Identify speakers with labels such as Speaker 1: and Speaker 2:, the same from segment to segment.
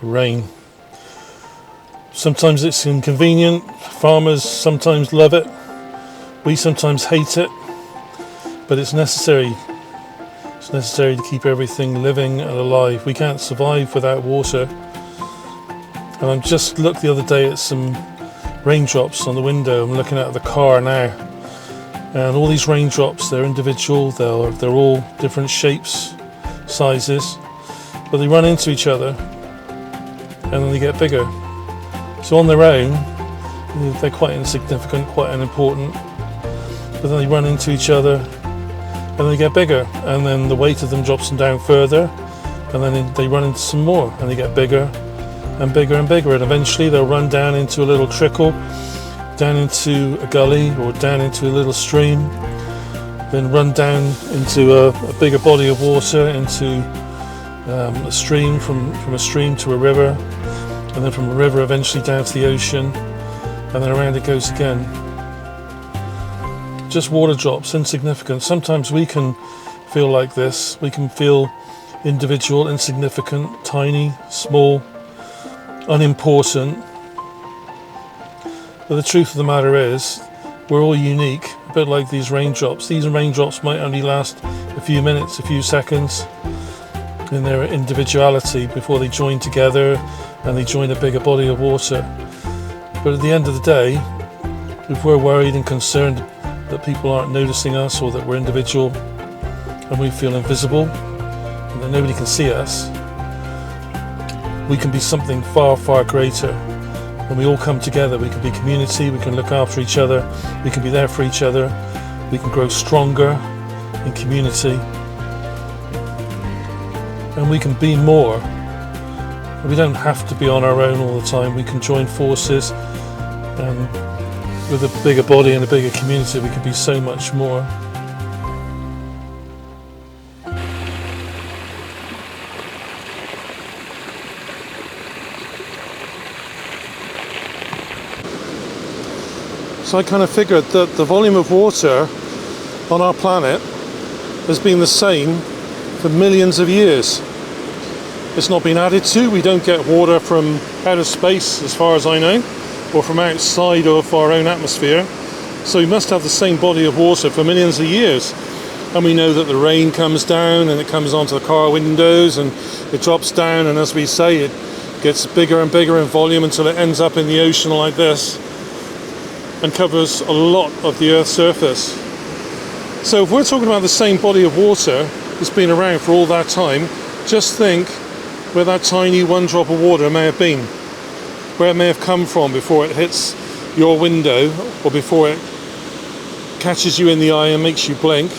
Speaker 1: rain. Sometimes it's inconvenient. Farmers sometimes love it. We sometimes hate it. But it's necessary. It's necessary to keep everything living and alive. We can't survive without water. And I just looked the other day at some raindrops on the window. I'm looking at the car now. And all these raindrops, they're individual. They're all different shapes, sizes. But they run into each other. And then they get bigger. So on their own, they're quite insignificant, quite unimportant. But then they run into each other and they get bigger. And then the weight of them drops them down further. And then they run into some more and they get bigger and bigger and bigger. And eventually they'll run down into a little trickle, down into a gully or down into a little stream. Then run down into a bigger body of water, into a stream, from a stream to a river. And then from a river eventually down to the ocean, and then around it goes again. Just water drops, insignificant. Sometimes we can feel like this. We can feel individual, insignificant, tiny, small, unimportant. But the truth of the matter is, we're all unique, a bit like these raindrops. These raindrops might only last a few minutes, a few seconds in their individuality before they join together and they join a bigger body of water. But at the end of the day, if we're worried and concerned that people aren't noticing us or that we're individual and we feel invisible and that nobody can see us, we can be something far, far greater. When we all come together, we can be community, we can look after each other, we can be there for each other, we can grow stronger in community, and we can be more. We don't have to be on our own all the time. We can join forces, and with a bigger body and a bigger community, we can be so much more. So I kind of figured that the volume of water on our planet has been the same for millions of years. It's not been added to. We don't get water from outer space, as far as I know, or from outside of our own atmosphere. So we must have the same body of water for millions of years. And we know that the rain comes down and it comes onto the car windows and it drops down, and as we say, it gets bigger and bigger in volume until it ends up in the ocean like this and covers a lot of the Earth's surface. So if we're talking about the same body of water that's been around for all that time, just think where that tiny one drop of water may have been, where it may have come from before it hits your window, or before it catches you in the eye and makes you blink,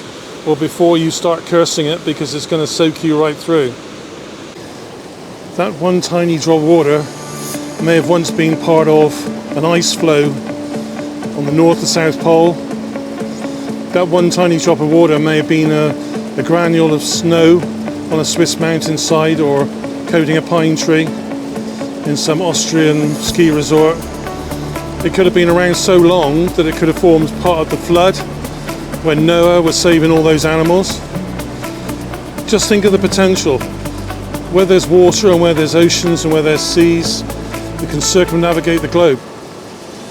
Speaker 1: or before you start cursing it because it's going to soak you right through. That one tiny drop of water may have once been part of an ice floe on the North and South Pole. That one tiny drop of water may have been a granule of snow on a Swiss mountainside, or coating a pine tree in some Austrian ski resort. It could have been around so long that it could have formed part of the flood when Noah was saving all those animals. Just think of the potential. Where there's water and where there's oceans and where there's seas, we can circumnavigate the globe.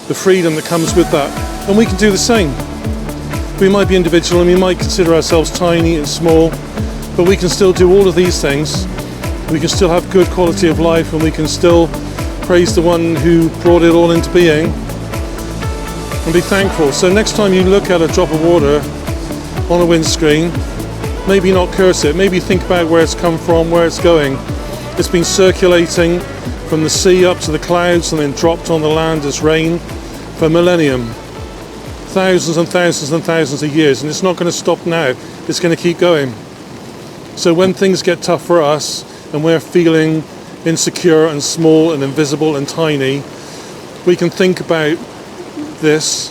Speaker 1: The freedom that comes with that. And we can do the same. We might be individual and we might consider ourselves tiny and small, but we can still do all of these things. We can still have good quality of life, and we can still praise the one who brought it all into being and be thankful. So next time you look at a drop of water on a windscreen, maybe not curse it, maybe think about where it's come from, where it's going. It's been circulating from the sea up to the clouds and then dropped on the land as rain for millennium. Thousands and thousands and thousands of years, and it's not going to stop now. It's going to keep going. So when things get tough for us and we're feeling insecure and small and invisible and tiny, we can think about this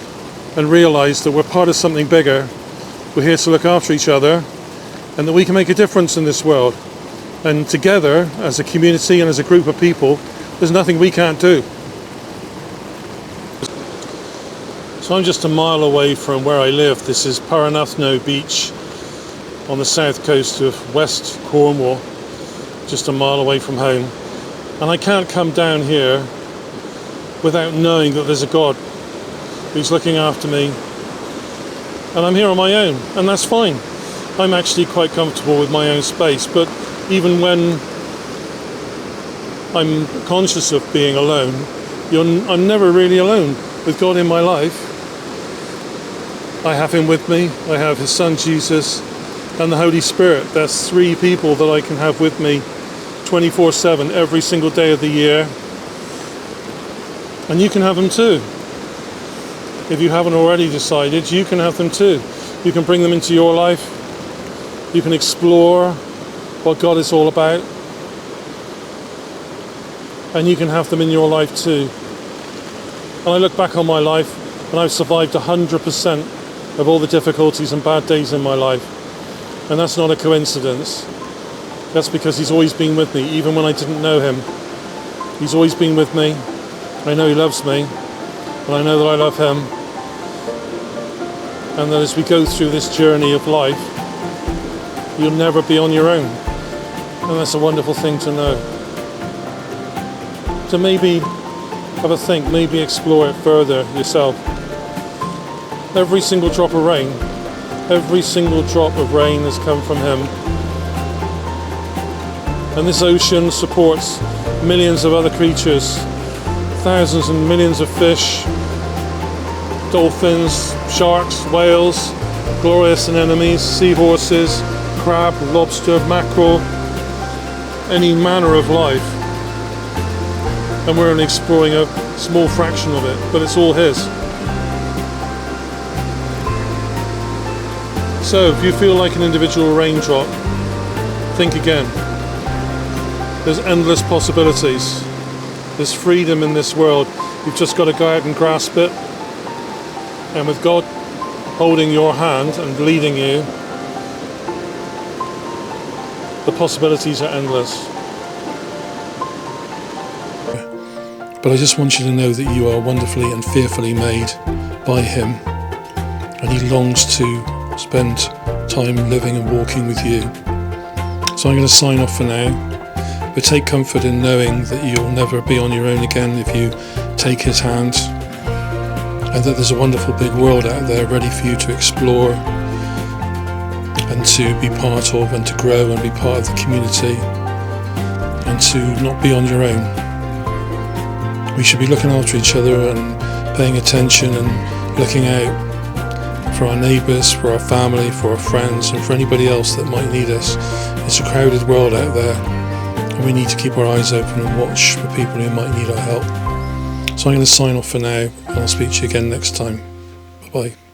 Speaker 1: and realise that we're part of something bigger. We're here to look after each other, and that we can make a difference in this world. And together, as a community and as a group of people, there's nothing we can't do. So I'm just a mile away from where I live. This is Paranathno Beach on the south coast of West Cornwall, just a mile away from home. And I can't come down here without knowing that there's a God who's looking after me. And I'm here on my own, and that's fine. I'm actually quite comfortable with my own space, but even when I'm conscious of being alone, I'm never really alone. With God in my life, I have him with me, I have his son Jesus, and the Holy Spirit. That's three people that I can have with me 24/7 every single day of the year. And you can have them too. If you haven't already decided, you can have them too. You can bring them into your life. You can explore what God is all about. And you can have them in your life too. And I look back on my life, and I've survived 100% of all the difficulties and bad days in my life. And that's not a coincidence. That's because he's always been with me, even when I didn't know him. He's always been with me. I know he loves me, and I know that I love him. And that as we go through this journey of life, you'll never be on your own. And that's a wonderful thing to know. So maybe have a think, maybe explore it further yourself. Every single drop of rain has come from him. And this ocean supports millions of other creatures, thousands and millions of fish, dolphins, sharks, whales, glorious anemones, seahorses, crab, lobster, mackerel, any manner of life. And we're only exploring a small fraction of it, but it's all his. So if you feel like an individual raindrop, think again. There's endless possibilities. There's freedom in this world. You've just got to go out and grasp it. And with God holding your hand and leading you, the possibilities are endless. But I just want you to know that you are wonderfully and fearfully made by him. And he longs to spend time living and walking with you. So I'm going to sign off for now. But take comfort in knowing that you'll never be on your own again if you take his hand. And that there's a wonderful big world out there ready for you to explore and to be part of, and to grow and be part of the community, and to not be on your own. We should be looking after each other and paying attention and looking out for our neighbours, for our family, for our friends, and for anybody else that might need us. It's a crowded world out there, and we need to keep our eyes open and watch for people who might need our help. So I'm going to sign off for now, and I'll speak to you again next time. Bye-bye.